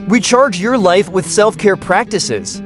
Recharge your life with self-care practices.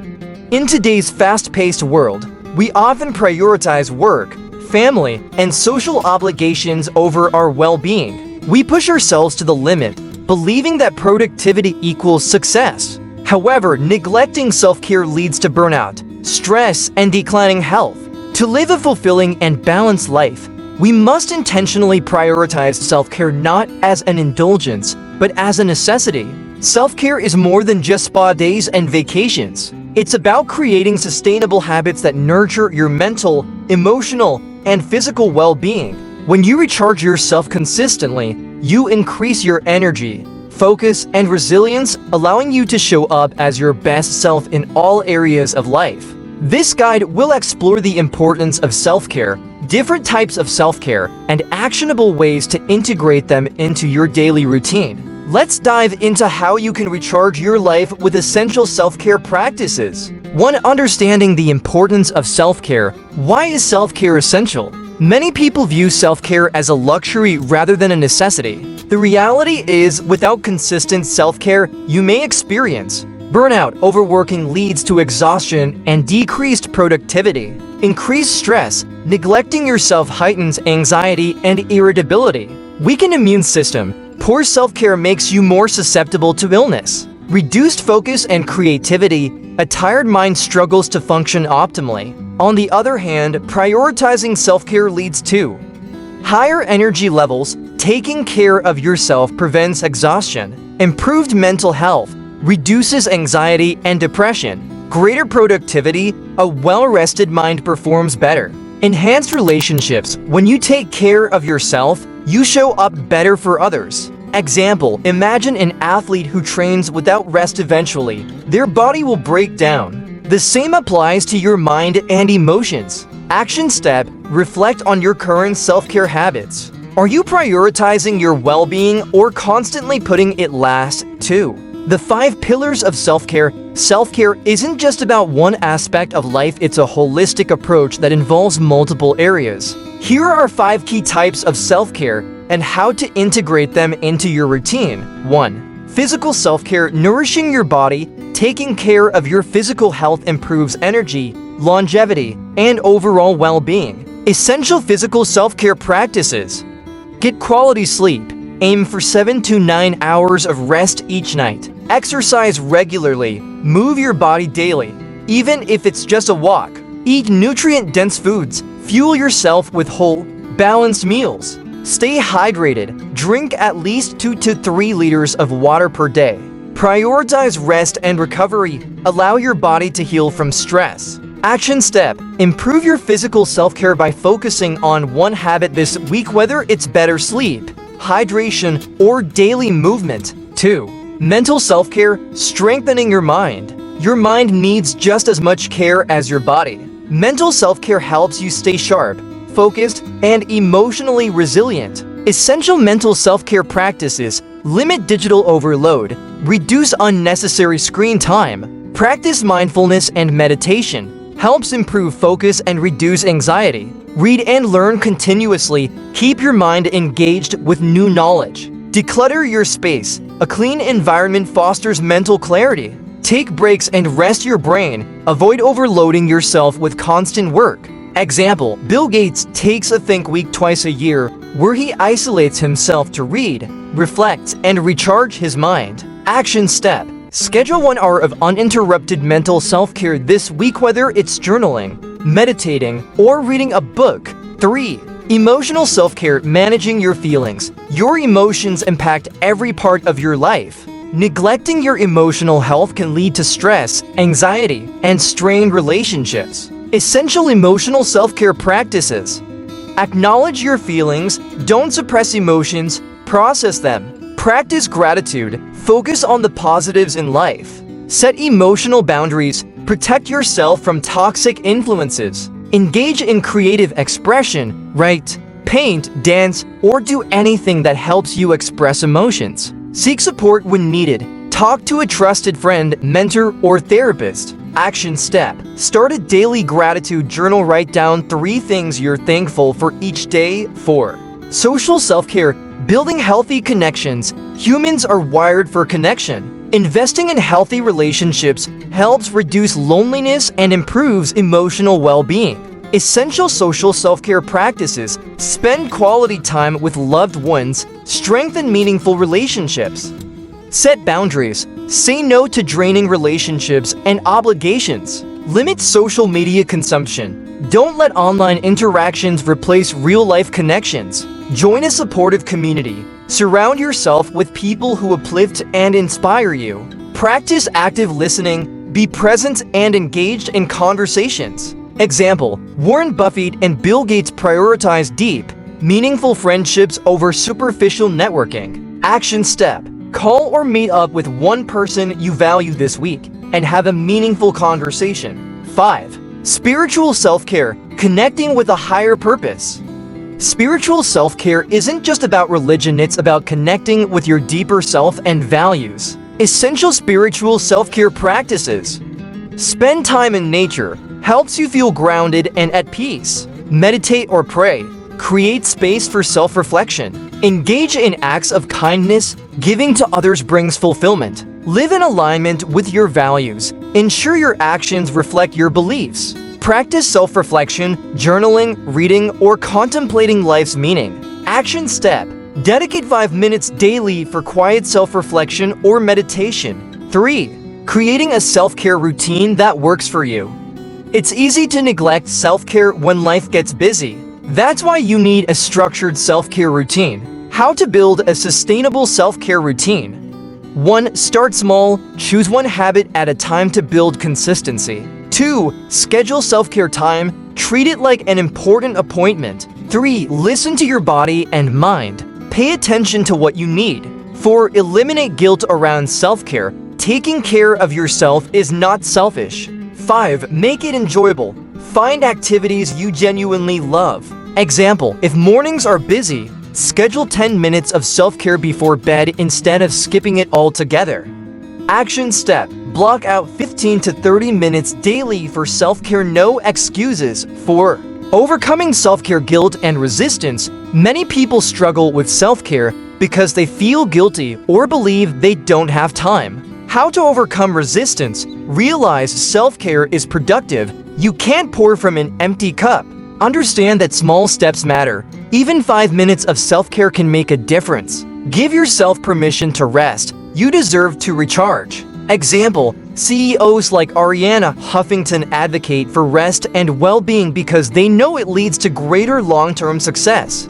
In today's fast-paced world, we often prioritize work, family, and social obligations over our well-being. We push ourselves to the limit, believing that productivity equals success. However, neglecting self-care leads to burnout, stress, and declining health. To live a fulfilling and balanced life, we must intentionally prioritize self-care not as an indulgence, but as a necessity. Self-care is more than just spa days and vacations. It's about creating sustainable habits that nurture your mental, emotional, and physical well-being. When you recharge yourself consistently, you increase your energy, focus, and resilience, allowing you to show up as your best self in all areas of life. This guide will explore the importance of self-care, different types of self-care, and actionable ways to integrate them into your daily routine. Let's dive into how you can recharge your life with essential self-care practices. 1. Understanding the importance of self-care. Why is self-care essential? Many people view self-care as a luxury rather than a necessity. The reality is, without consistent self-care, you may experience burnout. Overworking leads to exhaustion and decreased productivity. Increased stress. Neglecting yourself heightens anxiety and irritability. Weakened immune system. Poor self-care makes you more susceptible to illness. Reduced focus and creativity. A tired mind struggles to function optimally. On the other hand, prioritizing self-care leads to higher energy levels. Taking care of yourself prevents exhaustion. Improved mental health. Reduces anxiety and depression. Greater productivity. A well-rested mind performs better. Enhanced relationships. When you take care of yourself, you show up better for others. Example, imagine an athlete who trains without rest. Eventually, their body will break down. The same applies to your mind and emotions. Action step, reflect on your current self-care habits. Are you prioritizing your well-being or constantly putting it last? 2. The 5 pillars of self-care. Self-care isn't just about one aspect of life, it's a holistic approach that involves multiple areas. Here are 5 key types of self-care and how to integrate them into your routine. 1. Physical self-care. Nourishing your body. Taking care of your physical health improves energy, longevity, and overall well-being. Essential physical self-care practices. Get quality sleep. Aim for 7 to 9 hours of rest each night. Exercise regularly. Move your body daily, even if it's just a walk. Eat nutrient-dense foods. Fuel yourself with whole, balanced meals. Stay hydrated. Drink at least 2 to 3 liters of water per day. Prioritize rest and recovery. Allow your body to heal from stress. Action step. Improve your physical self-care by focusing on one habit this week, whether it's better sleep, hydration, or daily movement. 2. Mental self-care. Strengthening your mind. Your mind needs just as much care as your body. Mental self-care helps you stay sharp, focused, and emotionally resilient. Essential mental self-care practices. Limit digital overload. Reduce unnecessary screen time. Practice mindfulness and meditation. Helps improve focus and reduce anxiety. Read and learn continuously. Keep your mind engaged with new knowledge. Declutter your space. A clean environment fosters mental clarity. Take breaks and rest your brain. Avoid overloading yourself with constant work. Example, Bill Gates takes a think week twice a year where he isolates himself to read, reflect, and recharge his mind. Action step. Schedule 1 hour of uninterrupted mental self-care this week, whether it's journaling, meditating, or reading a book. 3. Emotional self-care. Managing your feelings. Your emotions impact every part of your life. Neglecting your emotional health can lead to stress, anxiety, and strained relationships. Essential emotional self-care practices. Acknowledge your feelings. Don't suppress emotions. Process them. Practice gratitude. Focus on the positives in life. Set emotional boundaries. Protect yourself from toxic influences. Engage in creative expression. Write, paint, dance, or do anything that helps you express emotions. Seek support when needed. Talk to a trusted friend, mentor, or therapist. Action step. Start a daily gratitude journal. Write down 3 things you're thankful for each day. 4. Social self-care. Building healthy connections. Humans are wired for connection. Investing in healthy relationships helps reduce loneliness and improves emotional well-being. Essential social self-care practices: spend quality time with loved ones, strengthen meaningful relationships. Set boundaries: say no to draining relationships and obligations. Limit social media consumption. Don't let online interactions replace real-life connections. Join a supportive community. Surround yourself with people who uplift and inspire you. Practice active listening. Be present and engaged in conversations. Example: Warren Buffett and Bill Gates prioritize deep, meaningful friendships over superficial networking. Action step: call or meet up with one person you value this week and have a meaningful conversation. 5. Spiritual self-care: connecting with a higher purpose. Spiritual self-care isn't just about religion, it's about connecting with your deeper self and values. Essential spiritual self-care practices: spend time in nature, helps you feel grounded and at peace. Meditate or pray, create space for self-reflection. Engage in acts of kindness, giving to others brings fulfillment. Live in alignment with your values, ensure your actions reflect your beliefs. Practice self-reflection, journaling, reading, or contemplating life's meaning. Action step: dedicate 5 minutes daily for quiet self-reflection or meditation. 3. Creating a self-care routine that works for you. It's easy to neglect self-care when life gets busy. That's why you need a structured self-care routine. How to build a sustainable self-care routine. 1. Start small. Choose one habit at a time to build consistency. 2. Schedule self-care time. Treat it like an important appointment. 3. Listen to your body and mind. Pay attention to what you need. 4. Eliminate guilt around self-care. Taking care of yourself is not selfish. 5. Make it enjoyable. Find activities you genuinely love. Example: if mornings are busy, schedule 10 minutes of self-care before bed instead of skipping it altogether. Action step: block out 15 to 30 minutes daily for self-care. No excuses. 4. Overcoming self-care guilt and resistance. Many people struggle with self-care because they feel guilty or believe they don't have time. How to overcome resistance? Realize self-care is productive. You can't pour from an empty cup. Understand that small steps matter. Even 5 minutes of self-care can make a difference. Give yourself permission to rest. You deserve to recharge. Example: CEOs like Arianna Huffington advocate for rest and well-being because they know it leads to greater long-term success.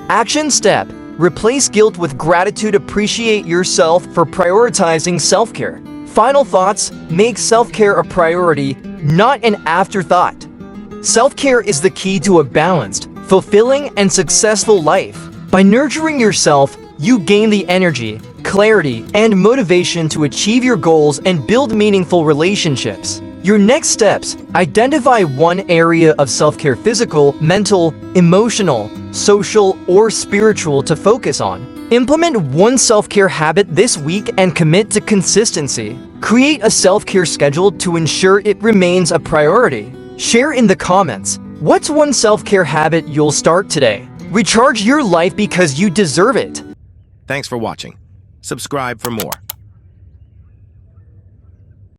Action step: replace guilt with gratitude. Appreciate yourself for prioritizing self-care. Final thoughts: make self-care a priority, not an afterthought. Self-care is the key to a balanced, fulfilling, and successful life. By nurturing yourself, you gain the energy, clarity, and motivation to achieve your goals and build meaningful relationships. Your next steps: identify one area of self-care: physical, mental, emotional, social, or spiritual to focus on. Implement one self-care habit this week and commit to consistency. Create a self-care schedule to ensure it remains a priority. Share in the comments, what's one self-care habit you'll start today? Recharge your life because you deserve it. Thanks for watching. Subscribe for more.